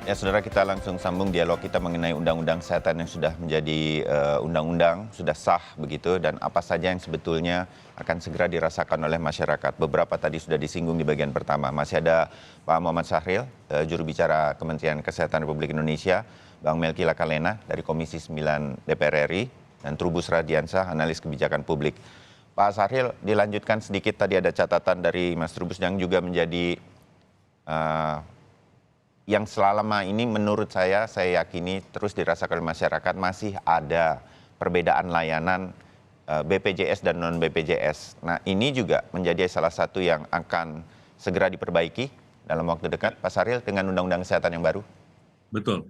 Ya, saudara, kita langsung sambung dialog kita mengenai undang-undang kesehatan yang sudah menjadi undang-undang, sudah sah begitu, dan apa saja yang sebetulnya akan segera dirasakan oleh masyarakat. Beberapa tadi sudah disinggung di bagian pertama. Masih ada Pak Muhammad Syahril, juru bicara Kementerian Kesehatan Republik Indonesia, Bang Melki Lakalena dari Komisi 9 DPR RI, dan Trubus Radiansah, analis kebijakan publik. Pak Syahril, dilanjutkan sedikit, tadi ada catatan dari Mas Trubus yang juga menjadi eh, yang selama ini menurut saya yakini terus dirasakan oleh masyarakat, masih ada perbedaan layanan BPJS dan non-BPJS. Nah, ini juga menjadi salah satu yang akan segera diperbaiki dalam waktu dekat, Pak Saril, dengan Undang-Undang Kesehatan yang baru. Betul.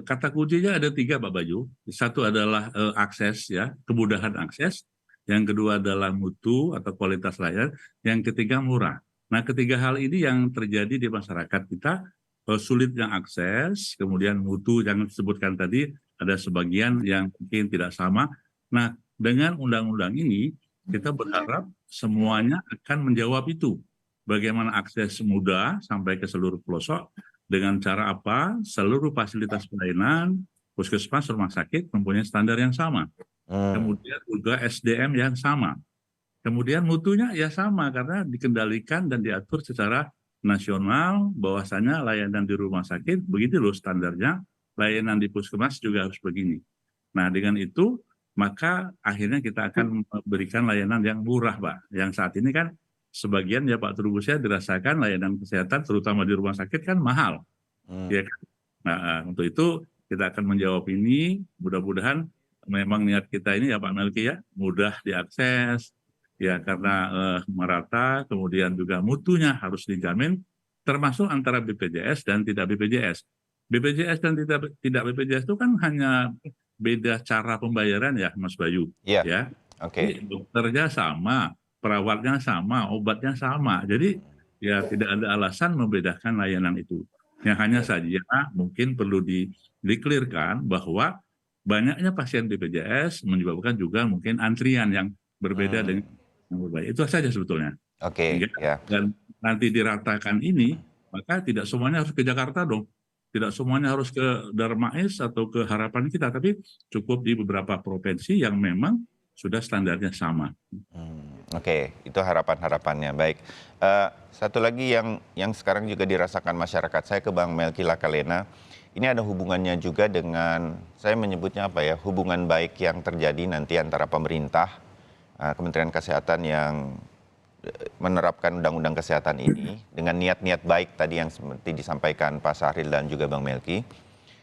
Kata kuncinya ada tiga, Pak Bayu. Satu adalah akses, ya, kemudahan akses. Yang kedua adalah mutu atau kualitas layanan. Yang ketiga murah. Nah, ketiga hal ini yang terjadi di masyarakat kita, sulitnya akses, kemudian mutu yang disebutkan tadi, ada sebagian yang mungkin tidak sama. Nah, dengan undang-undang ini, kita berharap semuanya akan menjawab itu. Bagaimana akses mudah sampai ke seluruh pelosok, dengan cara apa? Seluruh fasilitas pelayanan, puskesmas, rumah sakit mempunyai standar yang sama. Kemudian juga SDM yang sama. Kemudian mutunya ya sama karena dikendalikan dan diatur secara nasional, bahwasanya layanan di rumah sakit begitu loh standarnya, layanan di puskesmas juga harus begini. Nah, dengan itu maka akhirnya kita akan memberikan layanan yang murah, Pak. Yang saat ini kan sebagian ya Pak Trubus, ya, dirasakan layanan kesehatan terutama di rumah sakit kan mahal. Ya kan? Nah, untuk itu kita akan menjawab ini. Mudah-mudahan memang niat kita ini ya Pak Melki, ya, mudah diakses, ya, karena merata, kemudian juga mutunya harus dijamin, termasuk antara BPJS dan tidak BPJS. BPJS dan tidak BPJS itu kan hanya beda cara pembayaran, ya, Mas Bayu, Iya, ya. oke. Jadi dokternya sama, perawatnya sama, obatnya sama. Jadi ya tidak ada alasan membedakan layanan itu. Yang hanya saja mungkin perlu di-clear-kan bahwa banyaknya pasien BPJS menyebabkan juga mungkin antrian yang berbeda dengan yang berbeda. Itu saja sebetulnya. Oke, Sehingga ya. dan nanti diratakan ini, maka tidak semuanya harus ke Jakarta dong. Tidak semuanya harus ke Darmais atau ke Harapan Kita, tapi cukup di beberapa provinsi yang memang sudah standarnya sama. Oke, itu harapan-harapannya. Baik, satu lagi yang sekarang juga dirasakan masyarakat, saya ke Bang Melki Lakalena. Ini ada hubungannya juga dengan, saya menyebutnya apa ya, hubungan baik yang terjadi nanti antara pemerintah, Kementerian Kesehatan yang menerapkan Undang-Undang Kesehatan ini dengan niat-niat baik tadi yang seperti disampaikan Pak Sahril dan juga Bang Melki,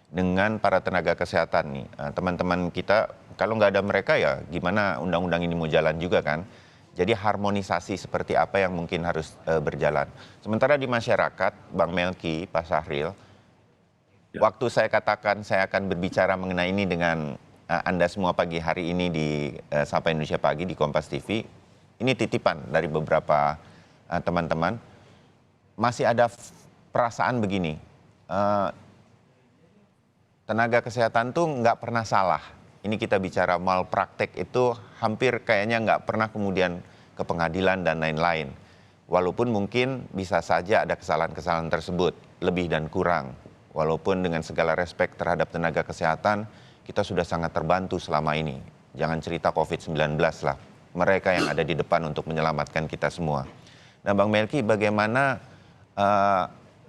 dengan para tenaga kesehatan nih, teman-teman kita, kalau nggak ada mereka ya gimana undang-undang ini mau jalan juga kan. Jadi harmonisasi seperti apa yang mungkin harus berjalan. Sementara di masyarakat, Bang Melki, Pak Sahril, Ya. waktu saya katakan saya akan berbicara mengenai ini dengan Anda semua pagi hari ini di Sapa Indonesia Pagi di Kompas TV, ini titipan dari beberapa teman-teman. Masih ada perasaan begini, eh, tenaga kesehatan tuh nggak pernah salah. Ini kita bicara malpraktek itu hampir kayaknya nggak pernah kemudian ke pengadilan dan lain-lain. Walaupun mungkin bisa saja ada kesalahan-kesalahan tersebut, lebih dan kurang. Walaupun dengan segala respek terhadap tenaga kesehatan, kita sudah sangat terbantu selama ini. Jangan cerita COVID-19 lah. Mereka yang ada di depan untuk menyelamatkan kita semua. Nah, Bang Melki, bagaimana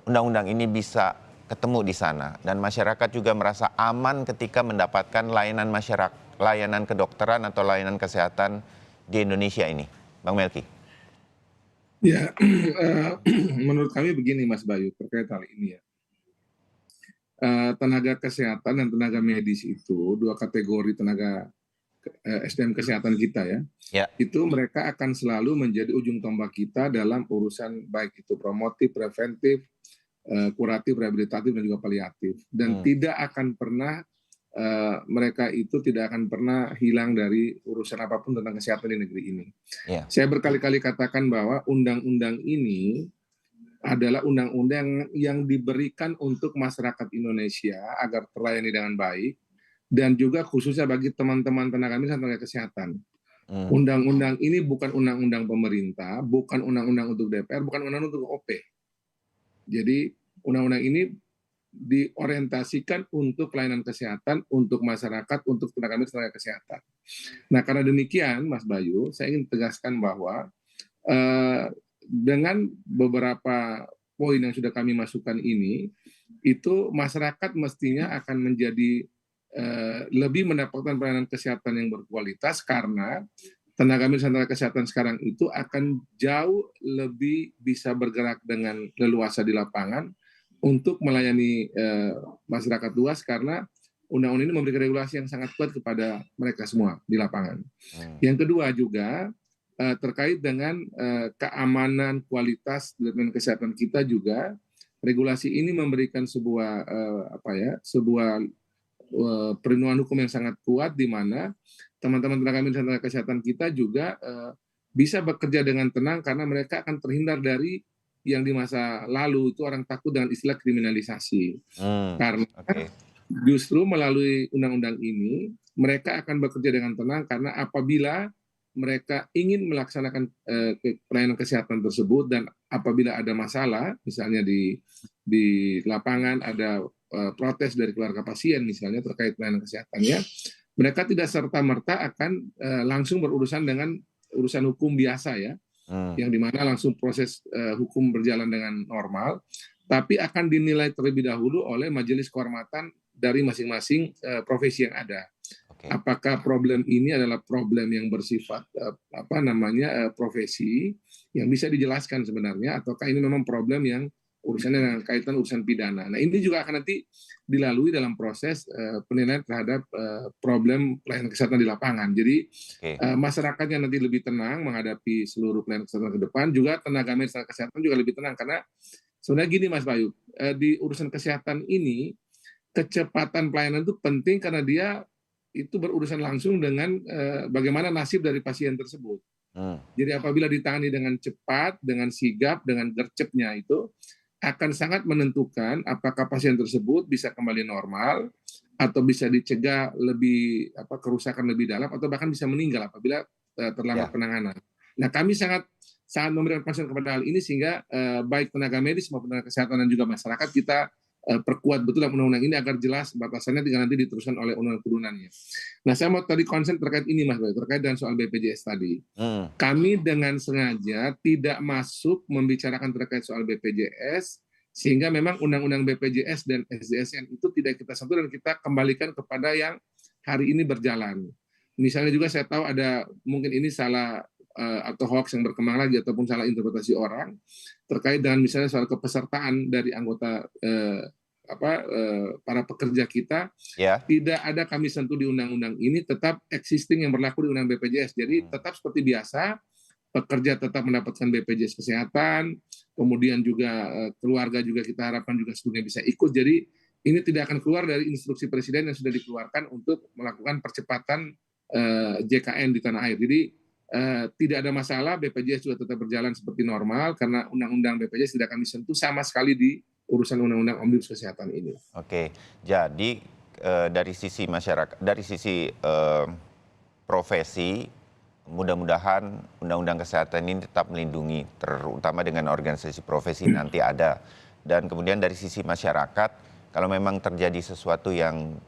undang-undang ini bisa ketemu di sana dan masyarakat juga merasa aman ketika mendapatkan layanan kedokteran atau layanan kesehatan di Indonesia ini, Bang Melki? Ya, menurut kami begini Mas Bayu terkait hal ini, ya. Tenaga kesehatan dan tenaga medis itu dua kategori tenaga SDM kesehatan kita, ya. Ya. Itu mereka akan selalu menjadi ujung tombak kita dalam urusan baik itu promotif, preventif, kuratif, rehabilitatif, dan juga paliatif. Dan tidak akan pernah mereka itu tidak akan pernah hilang dari urusan apapun tentang kesehatan di negeri ini. Ya. Saya berkali-kali katakan bahwa undang-undang ini adalah undang-undang yang diberikan untuk masyarakat Indonesia agar terlayani dengan baik, dan juga khususnya bagi teman-teman tenaga medis dan tenaga kesehatan. Undang-undang ini bukan undang-undang pemerintah, bukan undang-undang untuk DPR, bukan undang-undang untuk OP. Jadi undang-undang ini diorientasikan untuk pelayanan kesehatan, untuk masyarakat, untuk tenaga medis, tenaga kesehatan. Nah, karena demikian, Mas Bayu, saya ingin tegaskan bahwa dengan beberapa poin yang sudah kami masukkan ini, itu masyarakat mestinya akan menjadi lebih mendapatkan pelayanan kesehatan yang berkualitas karena tenaga medis dan tenaga kesehatan sekarang itu akan jauh lebih bisa bergerak dengan leluasa di lapangan untuk melayani masyarakat luas karena undang-undang ini memberikan regulasi yang sangat kuat kepada mereka semua di lapangan. Yang kedua juga terkait dengan keamanan kualitas dan kesehatan kita juga regulasi ini memberikan sebuah perlindungan hukum yang sangat kuat di mana teman-teman tenaga medis dan tenaga kesehatan kita juga bisa bekerja dengan tenang karena mereka akan terhindar dari yang di masa lalu itu orang takut dengan istilah kriminalisasi. Karena justru melalui undang-undang ini mereka akan bekerja dengan tenang karena apabila mereka ingin melaksanakan pelayanan kesehatan tersebut dan apabila ada masalah, misalnya di lapangan ada protes dari keluarga pasien misalnya terkait pelayanan kesehatannya, mereka tidak serta-merta akan langsung berurusan dengan urusan hukum biasa ya, yang dimana langsung proses hukum berjalan dengan normal, tapi akan dinilai terlebih dahulu oleh majelis kehormatan dari masing-masing profesi yang ada. Apakah problem ini adalah problem yang bersifat profesi yang bisa dijelaskan sebenarnya, ataukah ini memang problem yang urusannya dengan kaitan urusan pidana. Nah, ini juga akan nanti dilalui dalam proses penilaian terhadap problem pelayanan kesehatan di lapangan. Jadi masyarakatnya nanti lebih tenang menghadapi seluruh pelayanan kesehatan ke depan, juga tenaga medis dan kesehatan juga lebih tenang karena sebenarnya gini Mas Bayu, di urusan kesehatan ini kecepatan pelayanan itu penting karena dia itu berurusan langsung dengan bagaimana nasib dari pasien tersebut. Jadi apabila ditangani dengan cepat, dengan sigap, dengan gercepnya itu akan sangat menentukan apakah pasien tersebut bisa kembali normal atau bisa dicegah lebih kerusakan lebih dalam atau bahkan bisa meninggal apabila terlambat penanganan. Nah, kami sangat memberikan concern kepada hal ini sehingga baik tenaga medis maupun tenaga kesehatan dan juga masyarakat kita perkuat betul dalam undang-undang ini agar jelas batasannya tinggal nanti diteruskan oleh undang-undang turunannya. Nah, saya mau tadi konsen terkait ini Mas Bayu, terkait dengan soal BPJS tadi. Kami dengan sengaja tidak masuk membicarakan terkait soal BPJS sehingga memang undang-undang BPJS dan SDSN itu tidak kita sentuh dan kita kembalikan kepada yang hari ini berjalan. Misalnya juga saya tahu ada mungkin ini salah atau hoax yang berkembang lagi ataupun salah interpretasi orang terkait dengan misalnya soal kepesertaan dari anggota para pekerja kita, tidak ada kami sentuh di undang-undang ini, tetap existing yang berlaku di undang BPJS. Jadi tetap seperti biasa, pekerja tetap mendapatkan BPJS kesehatan, kemudian juga keluarga juga kita harapkan juga seluruhnya bisa ikut. Jadi ini tidak akan keluar dari instruksi presiden yang sudah dikeluarkan untuk melakukan percepatan JKN di tanah air. Jadi tidak ada masalah, BPJS juga tetap berjalan seperti normal karena undang-undang BPJS tidak kami sentuh sama sekali di urusan undang-undang omnibus kesehatan ini. Oke, jadi dari sisi masyarakat, dari sisi profesi, mudah-mudahan undang-undang kesehatan ini tetap melindungi, terutama dengan organisasi profesi nanti ada. Dan kemudian dari sisi masyarakat, kalau memang terjadi sesuatu yang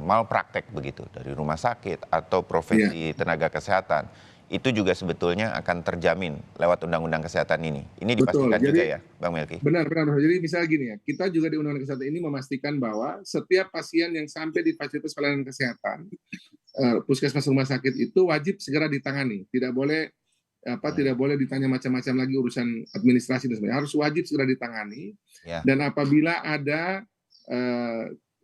malpraktek begitu dari rumah sakit atau profesi tenaga kesehatan, itu juga sebetulnya akan terjamin lewat undang-undang kesehatan ini. Ini dipastikan juga ya, Bang Melki? Benar. Jadi misalnya gini ya, kita juga di undang-undang kesehatan ini memastikan bahwa setiap pasien yang sampai di fasilitas pelayanan kesehatan, puskesmas rumah sakit itu wajib segera ditangani. Tidak boleh ditanya macam-macam lagi urusan administrasi dan sebagainya. Harus wajib segera ditangani. Dan apabila ada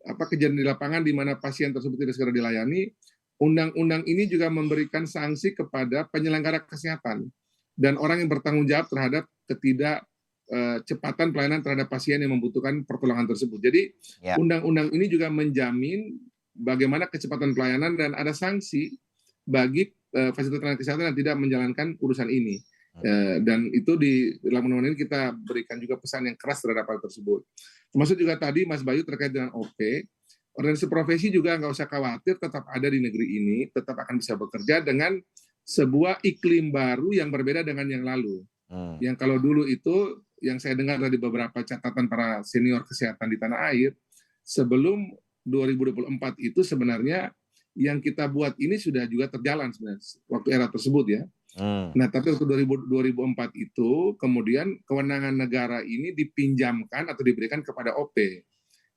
kejadian di lapangan di mana pasien tersebut tidak segera dilayani, undang-undang ini juga memberikan sanksi kepada penyelenggara kesehatan dan orang yang bertanggung jawab terhadap ketidakcepatan pelayanan terhadap pasien yang membutuhkan pertolongan tersebut. Jadi undang-undang ini juga menjamin bagaimana kecepatan pelayanan dan ada sanksi bagi fasilitas pelayanan kesehatan yang tidak menjalankan urusan ini. Dan itu di dalam undang-undang ini kita berikan juga pesan yang keras terhadap hal tersebut. Termasuk juga tadi Mas Bayu terkait dengan OP, organisasi profesi juga nggak usah khawatir, tetap ada di negeri ini, tetap akan bisa bekerja dengan sebuah iklim baru yang berbeda dengan yang lalu. Yang kalau dulu itu yang saya dengar dari beberapa catatan para senior kesehatan di tanah air, sebelum 2024 itu sebenarnya yang kita buat ini sudah juga terjalan sebenarnya waktu era tersebut ya. Nah, tapi waktu 2004 itu kemudian kewenangan negara ini dipinjamkan atau diberikan kepada OP.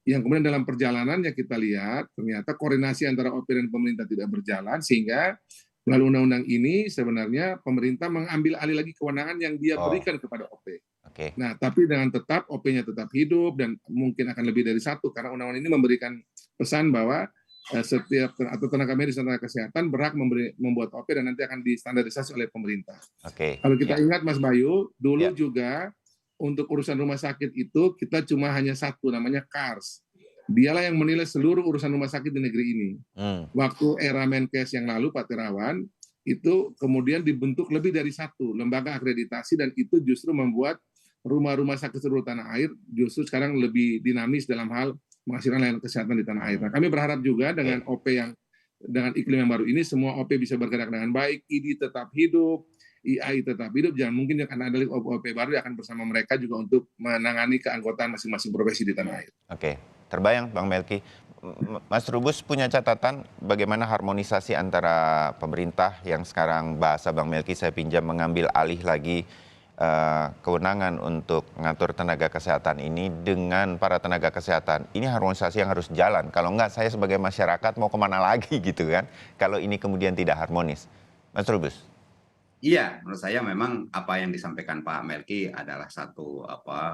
Yang kemudian dalam perjalanannya kita lihat ternyata koordinasi antara OP dan pemerintah tidak berjalan, sehingga melalui undang-undang ini sebenarnya pemerintah mengambil alih lagi kewenangan yang dia berikan kepada OP. Okay. Nah, tapi dengan tetap OP-nya tetap hidup dan mungkin akan lebih dari satu, karena undang-undang ini memberikan pesan bahwa setiap atau tenaga medis dan tenaga kesehatan berhak membuat OP dan nanti akan distandarisasi oleh pemerintah. Okay. Kalau kita ingat Mas Bayu, dulu juga untuk urusan rumah sakit itu kita cuma hanya satu, namanya KARS. Dialah yang menilai seluruh urusan rumah sakit di negeri ini. Waktu era Menkes yang lalu, Pak Terawan, itu kemudian dibentuk lebih dari satu lembaga akreditasi, dan itu justru membuat rumah-rumah sakit seluruh tanah air justru sekarang lebih dinamis dalam hal menghasilkan layanan kesehatan di tanah air. Nah, kami berharap juga dengan OP yang dengan iklim yang baru ini, semua OP bisa bergerak dengan baik, ID tetap hidup, IAI tetap hidup, jangan mungkin akan ada OP baru yang akan bersama mereka juga untuk menangani keanggotaan masing-masing profesi di tanah air. Oke, terbayang Bang Melki. Mas Trubus punya catatan bagaimana harmonisasi antara pemerintah yang sekarang bahasa Bang Melki saya pinjam mengambil alih lagi kewenangan untuk mengatur tenaga kesehatan ini dengan para tenaga kesehatan. Ini harmonisasi yang harus jalan. Kalau enggak, saya sebagai masyarakat mau kemana lagi gitu kan, kalau ini kemudian tidak harmonis. Mas Trubus. Iya, menurut saya memang apa yang disampaikan Pak Melki adalah satu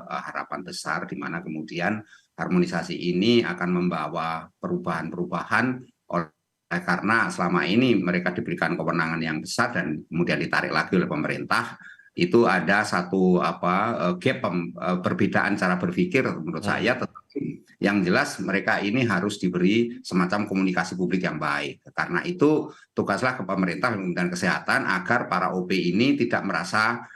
harapan besar, di mana kemudian harmonisasi ini akan membawa perubahan-perubahan, karena selama ini mereka diberikan kewenangan yang besar dan kemudian ditarik lagi oleh pemerintah. Itu ada satu gap perbedaan cara berpikir menurut saya, tetapi yang jelas mereka ini harus diberi semacam komunikasi publik yang baik. Karena itu tugaslah ke pemerintah dan kesehatan agar para OP ini tidak merasa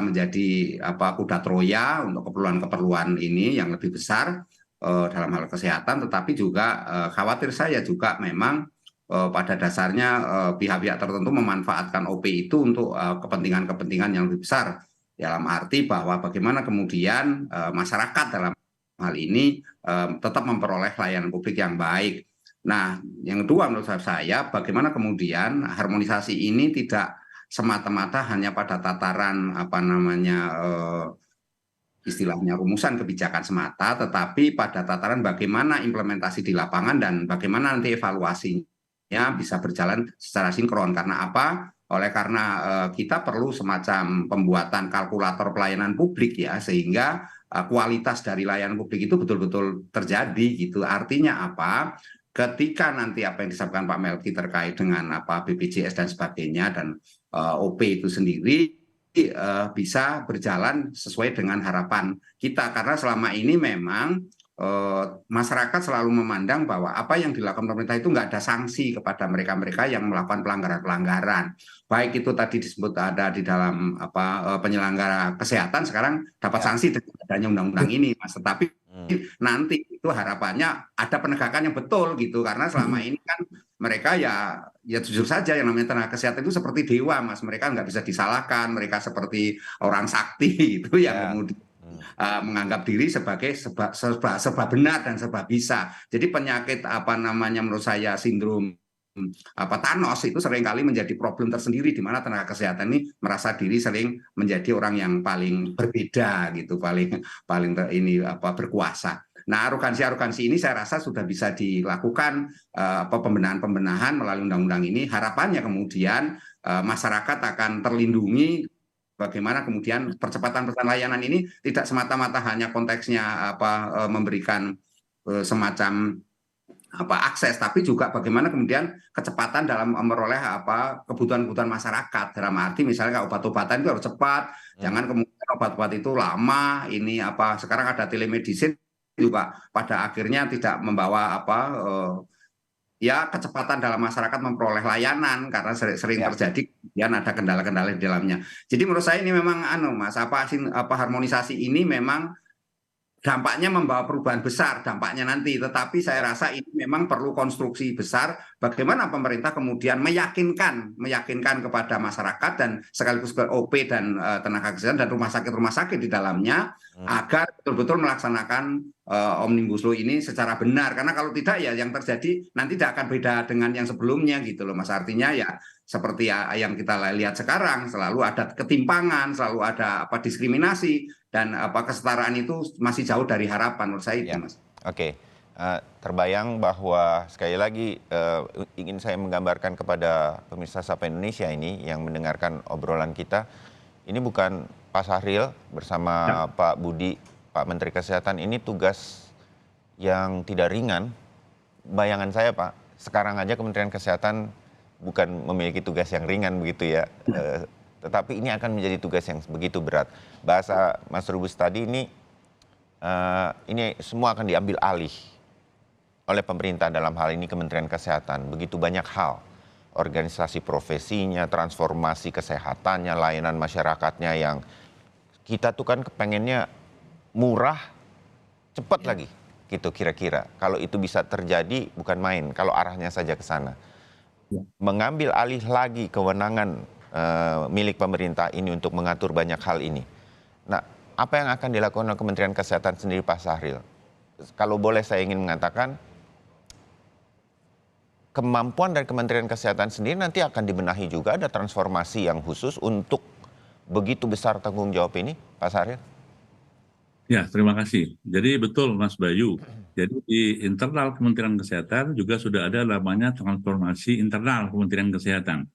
menjadi kuda Troya untuk keperluan-keperluan ini yang lebih besar dalam hal kesehatan, tetapi juga khawatir saya juga memang pada dasarnya pihak-pihak tertentu memanfaatkan OP itu untuk kepentingan-kepentingan yang lebih besar, dalam arti bahwa bagaimana kemudian masyarakat dalam hal ini tetap memperoleh layanan publik yang baik. Nah, yang kedua menurut saya, bagaimana kemudian harmonisasi ini tidak semata-mata hanya pada tataran istilahnya rumusan kebijakan semata, tetapi pada tataran bagaimana implementasi di lapangan dan bagaimana nanti evaluasinya bisa berjalan secara sinkron. Karena apa? Karena kita perlu semacam pembuatan kalkulator pelayanan publik ya, sehingga kualitas dari layanan publik itu betul-betul terjadi gitu. Artinya apa? Ketika nanti apa yang disampaikan Pak Melki terkait dengan BPJS dan sebagainya dan OP itu sendiri bisa berjalan sesuai dengan harapan kita, karena selama ini memang masyarakat selalu memandang bahwa apa yang dilakukan pemerintah itu nggak ada sanksi kepada mereka-mereka yang melakukan pelanggaran-pelanggaran. Baik itu tadi disebut ada di dalam penyelenggara kesehatan sekarang dapat sanksi dengan adanya undang-undang ini, Mas. Tetapi nanti itu harapannya ada penegakan yang betul gitu, karena selama ini kan mereka ya jujur saja yang namanya tenaga kesehatan itu seperti dewa, Mas. Mereka nggak bisa disalahkan, mereka seperti orang sakti itu yang kemudian menganggap diri sebagai serba benar dan serba bisa. Jadi penyakit menurut saya sindrom Thanos itu seringkali menjadi problem tersendiri, di mana tenaga kesehatan ini merasa diri sering menjadi orang yang paling berbeda gitu, paling berkuasa. Nah, arogansi ini saya rasa sudah bisa dilakukan pembenahan melalui undang-undang ini. Harapannya kemudian masyarakat akan terlindungi. Bagaimana kemudian percepatan layanan ini tidak semata-mata hanya konteksnya memberikan semacam akses, tapi juga bagaimana kemudian kecepatan dalam memperoleh kebutuhan-kebutuhan masyarakat. Dalam arti misalnya obat-obatan itu harus cepat, jangan kemudian obat-obat itu lama. Ini sekarang ada telemedicine juga pada akhirnya tidak membawa kecepatan dalam masyarakat memperoleh layanan, karena sering terjadi kemudian ada kendala-kendala di dalamnya. Jadi menurut saya ini memang Mas, harmonisasi ini memang dampaknya membawa perubahan besar dampaknya nanti, tetapi saya rasa ini memang perlu konstruksi besar bagaimana pemerintah kemudian meyakinkan kepada masyarakat dan sekaligus ke OP dan tenaga kesehatan dan rumah sakit di dalamnya agar betul-betul melaksanakan Omnibus Law ini secara benar, karena kalau tidak ya yang terjadi nanti tidak akan beda dengan yang sebelumnya gitu loh Mas. Artinya ya seperti yang kita lihat sekarang, selalu ada ketimpangan, selalu ada diskriminasi, dan kesetaraan itu masih jauh dari harapan menurut saya itu, Mas. Oke. Terbayang bahwa sekali lagi ingin saya menggambarkan kepada pemirsa Sapa Indonesia ini yang mendengarkan obrolan kita, ini bukan Pak Syahril bersama Pak Budi, Pak Menteri Kesehatan, ini tugas yang tidak ringan. Bayangan saya Pak, sekarang aja Kementerian Kesehatan bukan memiliki tugas yang ringan begitu ya, tetapi ini akan menjadi tugas yang begitu berat. Bahasa Mas Trubus tadi ini semua akan diambil alih oleh pemerintah, dalam hal ini Kementerian Kesehatan. Begitu banyak hal, organisasi profesinya, transformasi kesehatannya, layanan masyarakatnya yang kita tuh kan kepengennya murah, cepat lagi gitu kira-kira. Kalau itu bisa terjadi bukan main, kalau arahnya saja ke sana. Mengambil alih lagi kewenangan milik pemerintah ini untuk mengatur banyak hal ini. Nah, apa yang akan dilakukan oleh Kementerian Kesehatan sendiri Pak Syahril? Kalau boleh saya ingin mengatakan, kemampuan dari Kementerian Kesehatan sendiri nanti akan dibenahi juga, ada transformasi yang khusus untuk begitu besar tanggung jawab ini, Pak Syahril? Ya, terima kasih. Jadi betul Mas Bayu. Jadi di internal Kementerian Kesehatan juga sudah ada namanya transformasi internal Kementerian Kesehatan.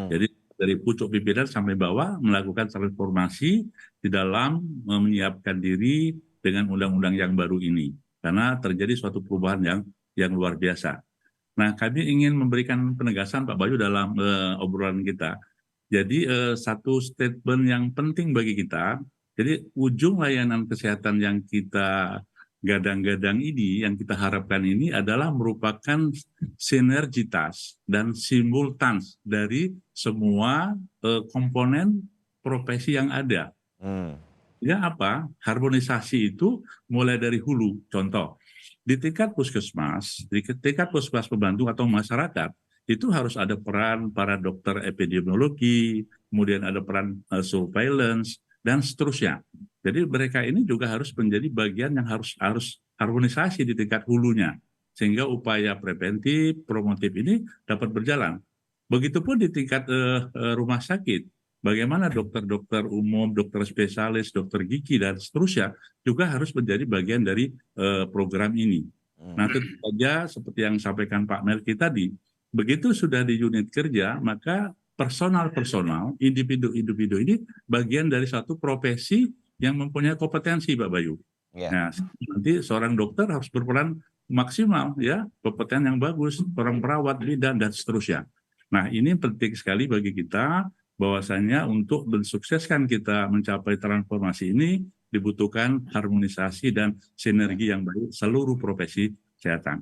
Jadi dari pucuk pimpinan sampai bawah melakukan transformasi di dalam menyiapkan diri dengan undang-undang yang baru ini. Karena terjadi suatu perubahan yang luar biasa. Nah, kami ingin memberikan penegasan Pak Bayu dalam obrolan kita. Jadi satu statement yang penting bagi kita, jadi ujung layanan kesehatan yang kita gadang-gadang ini, yang kita harapkan ini adalah merupakan sinergitas dan simultans dari semua komponen profesi yang ada. Ya apa? Harmonisasi itu mulai dari hulu. Contoh, di tingkat puskesmas, di tingkat puskesmas pembantu atau masyarakat, itu harus ada peran para dokter epidemiologi, kemudian ada peran surveillance, dan seterusnya. Jadi mereka ini juga harus menjadi bagian yang harus harmonisasi di tingkat hulunya, sehingga upaya preventif, promotif ini dapat berjalan. Begitupun di tingkat rumah sakit, bagaimana dokter-dokter umum, dokter spesialis, dokter gigi, dan seterusnya juga harus menjadi bagian dari program ini. Nah, tentu saja seperti yang disampaikan Pak Melki tadi, begitu sudah di unit kerja, maka personal, individu-individu ini bagian dari satu profesi yang mempunyai kompetensi, Pak Bayu. Nah, nanti seorang dokter harus berperan maksimal, ya, kompeten yang bagus, seorang perawat, bidan, dan seterusnya. Nah, ini penting sekali bagi kita, bahwasanya untuk mensukseskan kita mencapai transformasi ini dibutuhkan harmonisasi dan sinergi yang baik seluruh profesi kesehatan.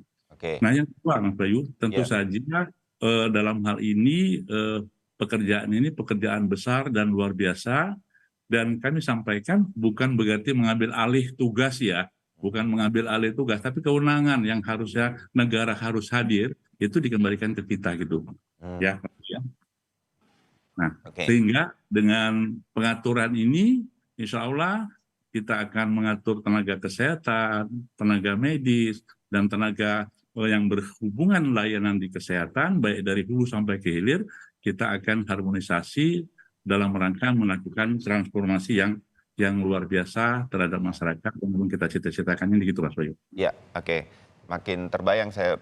Nah, yang kedua, Mas Bayu, tentu saja dalam hal ini pekerjaan ini pekerjaan besar dan luar biasa, dan kami sampaikan bukan berarti mengambil alih tugas ya, bukan mengambil alih tugas, tapi kewenangan yang harusnya negara harus hadir itu dikembalikan ke kita gitu, ya. Nah, sehingga dengan pengaturan ini, insya Allah kita akan mengatur tenaga kesehatan, tenaga medis, dan tenaga yang berhubungan layanan di kesehatan, baik dari hulu sampai ke hilir, kita akan harmonisasi dalam rangka melakukan transformasi yang luar biasa terhadap masyarakat yang memang kita cita-citakan ini gitu, Mas Bayu. Ya, makin terbayang saya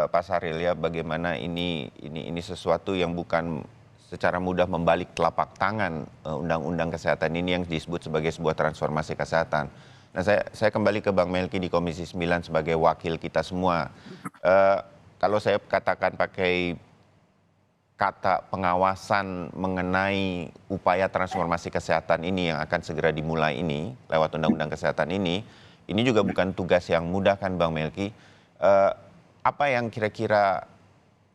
Pak Syahril ya, bagaimana ini sesuatu yang bukan secara mudah membalik telapak tangan undang-undang kesehatan ini yang disebut sebagai sebuah transformasi kesehatan. Nah, saya kembali ke Bang Melki di Komisi 9 sebagai wakil kita semua. Kalau saya katakan pakai kata pengawasan mengenai upaya transformasi kesehatan ini yang akan segera dimulai ini lewat undang-undang kesehatan ini juga bukan tugas yang mudah kan Bang Melki. Apa yang kira-kira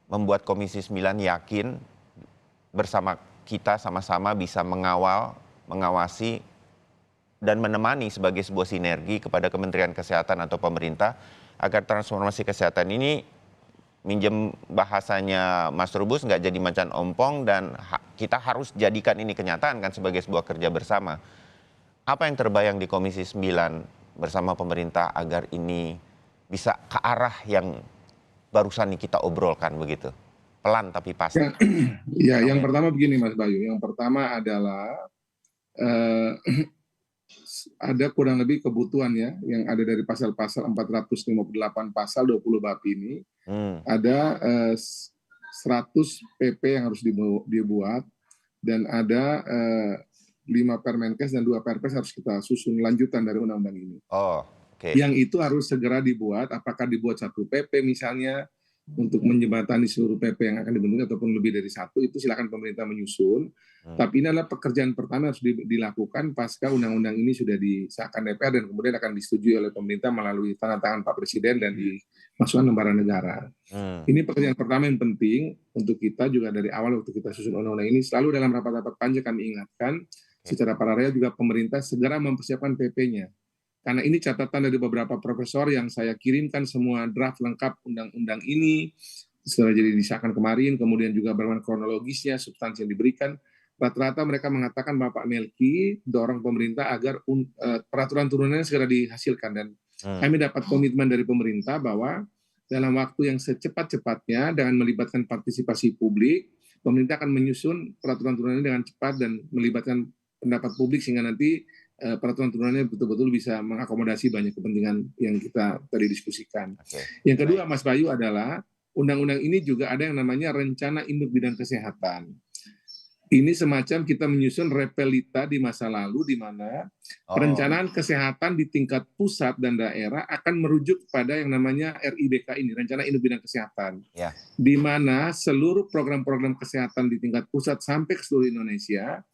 membuat Komisi 9 yakin bersama kita sama-sama bisa mengawasi dan menemani sebagai sebuah sinergi kepada Kementerian Kesehatan atau pemerintah agar transformasi kesehatan ini, minjem bahasanya Mas Trubus, nggak jadi macan ompong dan kita harus jadikan ini kenyataan kan sebagai sebuah kerja bersama. Apa yang terbayang di Komisi 9 bersama pemerintah agar ini bisa ke arah yang barusan kita obrolkan begitu? Pelan tapi pasti. Ya, yang pertama begini Mas Bayu. Yang pertama adalah ada kurang lebih kebutuhan ya yang ada dari pasal-pasal 458 pasal 20 bab ini. Ada 100 PP yang harus dibuat dan ada 5 Permenkes dan 2 Perpres harus kita susun lanjutan dari undang-undang ini. Yang itu harus segera dibuat, apakah dibuat 1 PP misalnya untuk menjembatani seluruh PP yang akan dibentuk ataupun lebih dari 1, itu silakan pemerintah menyusun. Tapi ini adalah pekerjaan pertama harus dilakukan pasca undang-undang ini sudah disahkan DPR dan kemudian akan disetujui oleh pemerintah melalui tanda tangan Pak Presiden dan dimasukkan lembaran negara. Ini pekerjaan pertama yang penting untuk kita juga dari awal waktu kita susun undang-undang ini, selalu dalam rapat-rapat panja kami ingatkan secara paralel juga pemerintah segera mempersiapkan PP-nya. Karena ini catatan dari beberapa profesor yang saya kirimkan semua draft lengkap undang-undang ini, setelah jadi disahkan kemarin, kemudian juga bagaimana kronologisnya, substansi yang diberikan. Rata-rata mereka mengatakan Bapak Melki dorong pemerintah agar peraturan turunannya segera dihasilkan. Dan kami dapat komitmen dari pemerintah bahwa dalam waktu yang secepat-cepatnya dengan melibatkan partisipasi publik, pemerintah akan menyusun peraturan turunannya dengan cepat dan melibatkan pendapat publik sehingga nanti peraturan turunannya betul-betul bisa mengakomodasi banyak kepentingan yang kita tadi diskusikan. Yang kedua Mas Bayu adalah undang-undang ini juga ada yang namanya rencana induk bidang kesehatan. Ini semacam kita menyusun repelita di masa lalu di mana perencanaan kesehatan di tingkat pusat dan daerah akan merujuk pada yang namanya RIBK ini, rencana induk bidang kesehatan. Di mana seluruh program-program kesehatan di tingkat pusat sampai ke seluruh Indonesia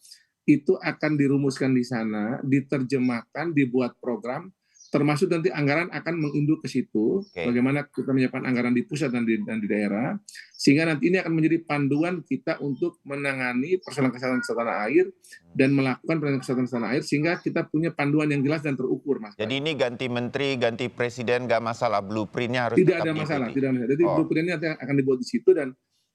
itu akan dirumuskan di sana, diterjemahkan, dibuat program, termasuk nanti anggaran akan menginduk ke situ, bagaimana kita menyiapkan anggaran di pusat dan di daerah, sehingga nanti ini akan menjadi panduan kita untuk menangani persoalan kesehatan tanah air dan melakukan pelayanan kesehatan tanah air, sehingga kita punya panduan yang jelas dan terukur, Mas. Jadi ini ganti menteri, ganti presiden, nggak masalah, blueprintnya harus tidak ada masalah, tidak masalah. Jadi blueprintnya akan dibuat di situ dan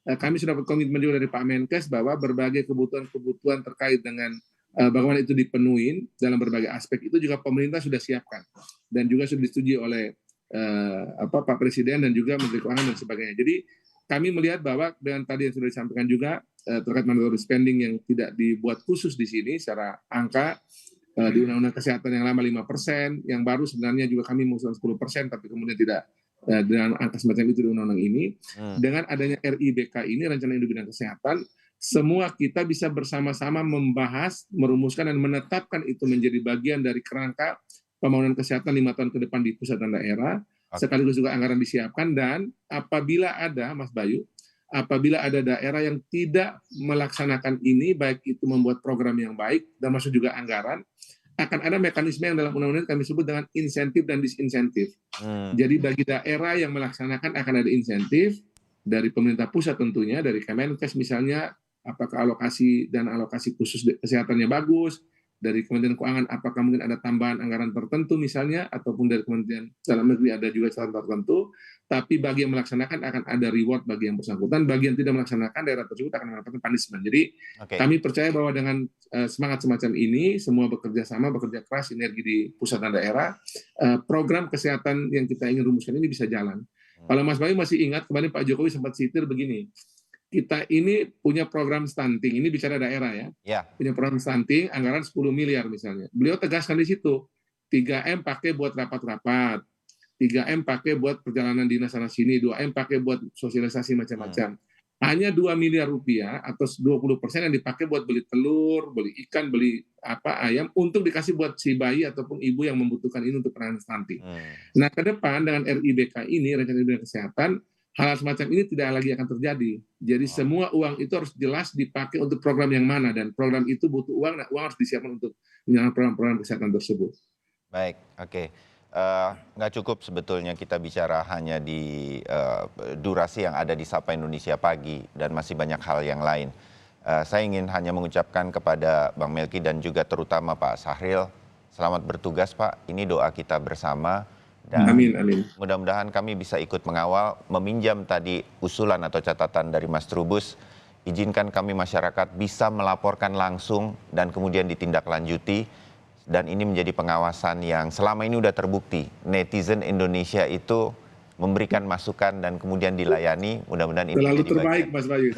kami sudah dapat komitmen juga dari Pak Menkes bahwa berbagai kebutuhan terkait dengan bagaimana itu dipenuhi dalam berbagai aspek itu juga pemerintah sudah siapkan dan juga sudah disetujui oleh Pak Presiden dan juga Menteri Keuangan dan sebagainya. Jadi kami melihat bahwa dengan tadi yang sudah disampaikan juga terkait mandatory spending yang tidak dibuat khusus di sini secara angka di Undang-Undang Kesehatan yang lama 5%, yang baru sebenarnya juga kami mengusulkan 10%, tapi kemudian tidak dengan angka semacam itu di undang-undang ini. Dengan adanya RIBK ini, rencana induk bidang kesehatan, semua kita bisa bersama-sama membahas, merumuskan dan menetapkan itu menjadi bagian dari kerangka pembangunan kesehatan 5 tahun ke depan di pusat dan daerah, sekaligus juga anggaran disiapkan. Dan apabila ada, Mas Bayu, apabila ada daerah yang tidak melaksanakan ini, baik itu membuat program yang baik dan masuk juga anggaran, akan ada mekanisme yang dalam undang-undang kami sebut dengan insentif dan disinsentif. Jadi bagi daerah yang melaksanakan akan ada insentif dari pemerintah pusat tentunya, dari Kemenkes misalnya, apakah alokasi dan alokasi khusus kesehatannya bagus, dari Kementerian Keuangan apakah mungkin ada tambahan anggaran tertentu misalnya, ataupun dari Kementerian Dalam Negeri ada juga catatan tertentu, tapi bagi yang melaksanakan akan ada reward bagi yang bersangkutan, bagi yang tidak melaksanakan daerah tersebut akan mendapatkan punishment. Jadi kami percaya bahwa dengan semangat semacam ini, semua bekerja sama, bekerja keras, sinergi di pusat dan daerah, program kesehatan yang kita ingin rumuskan ini bisa jalan. Kalau Mas Bayu masih ingat, kemarin Pak Jokowi sempat sitir begini, kita ini punya program stunting, ini bicara daerah ya, punya program stunting, anggaran 10 miliar misalnya. Beliau tegaskan di situ, 3M pakai buat rapat-rapat, 3M pakai buat perjalanan dinas sana-sini, 2M pakai buat sosialisasi macam-macam. Hanya 2 miliar rupiah atau 20% yang dipakai buat beli telur, beli ikan, beli ayam, untuk dikasih buat si bayi ataupun ibu yang membutuhkan ini untuk penanganan stunting. Nah, ke depan dengan RIBK ini, rencana induk kesehatan, hal semacam ini tidak lagi akan terjadi. Jadi semua uang itu harus jelas dipakai untuk program yang mana, dan program itu butuh uang, nah uang harus disiapkan untuk menjalankan program-program kesehatan tersebut. Baik, oke. Nggak cukup sebetulnya kita bicara hanya di durasi yang ada di Sapa Indonesia Pagi, dan masih banyak hal yang lain. Saya ingin hanya mengucapkan kepada Bang Melki dan juga terutama Pak Sahril, Selamat bertugas Pak, ini doa kita bersama. Dan Amin, amin. mudah-mudahan kami bisa ikut mengawal, meminjam tadi usulan atau catatan dari Mas Trubus. Izinkan kami masyarakat bisa melaporkan langsung dan kemudian ditindaklanjuti. Dan ini menjadi pengawasan yang selama ini sudah terbukti. Netizen Indonesia itu memberikan masukan dan kemudian dilayani. Mudah-mudahan ini Selalu menjadi terbaik, bagian. Mas Bayu.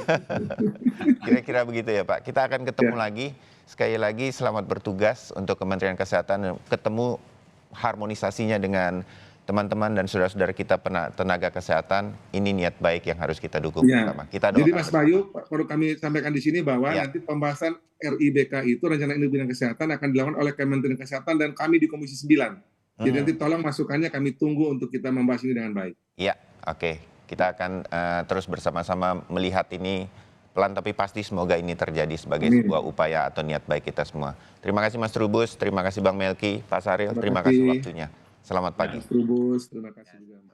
Kira-kira begitu ya Pak. Kita akan ketemu Ya. lagi. Sekali lagi selamat bertugas untuk Kementerian Kesehatan. Ketemu harmonisasinya dengan teman-teman dan saudara-saudara kita tenaga kesehatan. Ini niat baik yang harus kita dukung Ya. bersama. Kita Jadi doakan Mas bersama. Bayu, perlu kami sampaikan di sini bahwa Ya. nanti pembahasan RIBK itu, Rencana Induk Bidang Kesehatan, akan dilakukan oleh Kementerian Kesehatan dan kami di Komisi 9. Jadi nanti tolong masukannya kami tunggu untuk kita membahas ini dengan baik. Ya, oke. Kita akan terus bersama-sama melihat ini pelan tapi pasti semoga ini terjadi sebagai Amin. sebuah upaya atau niat baik kita semua. Terima kasih Mas Trubus, terima kasih Bang Melki, Pak Saril, Terima terima kasih kasih. waktunya. Selamat pagi. Mas Trubus, terima kasih juga.